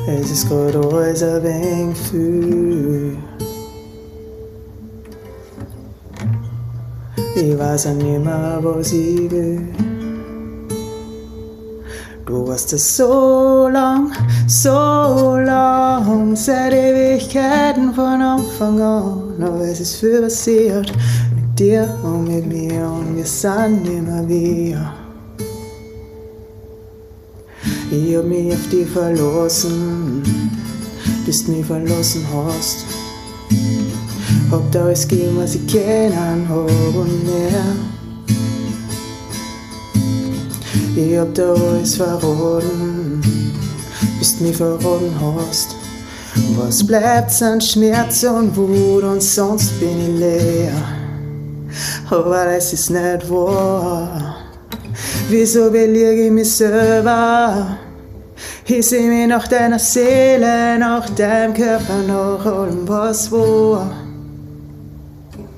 Es ist gerade alles ein wenig viel. Ich weiß auch nicht mehr, was ich will. Du warst es so lang, seit Ewigkeiten von Anfang an. Aber es ist viel passiert mit dir und mit mir und wir sind immer wir. Ich hab mich auf dich verlassen, bis du mich verlassen hast. Hab da alles gegeben, was ich kennen hab und mehr. Ich hab da alles verraten, bis du mich verraten hast. Was bleibt sind Schmerz und Wut und sonst bin ich leer. Aber das ist nicht wahr. Wieso belüge ich mich selber? Ich seh mich nach deiner Seele, nach deinem Körper, nach allem was war.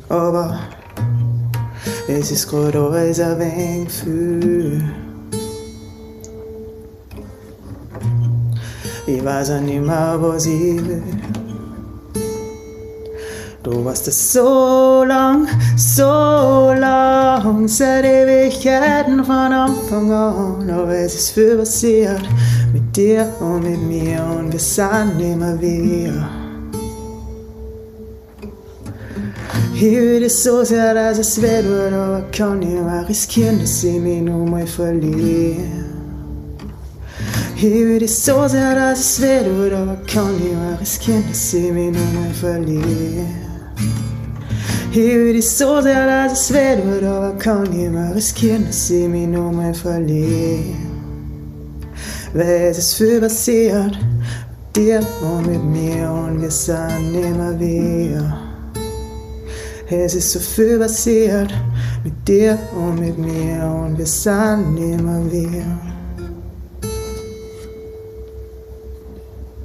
Aber es ist grad alles ein wenig viel. Ich weiß auch nicht mehr, was ich will. Du warst es so lang, seit Ewigkeiten von Anfang an. Aber es ist viel passiert mit dir und mit mir und wir sind immer wir. Ich will dich so sehr, dass es weh tut, aber kann nicht mehr riskieren, dass ich mich nur mal verliere. Ich will dich so sehr, dass es weh tut, aber kann nicht mehr riskieren, dass ich mich nur mal verliere. Ich will dich so sehr, dass es weh tut, aber kann nicht mehr riskieren, dass ich mich nur mal verliere. Weil es ist viel passiert mit dir und mit mir und wir sind immer wir. Es ist so viel passiert mit dir und mit mir und wir sind immer wir.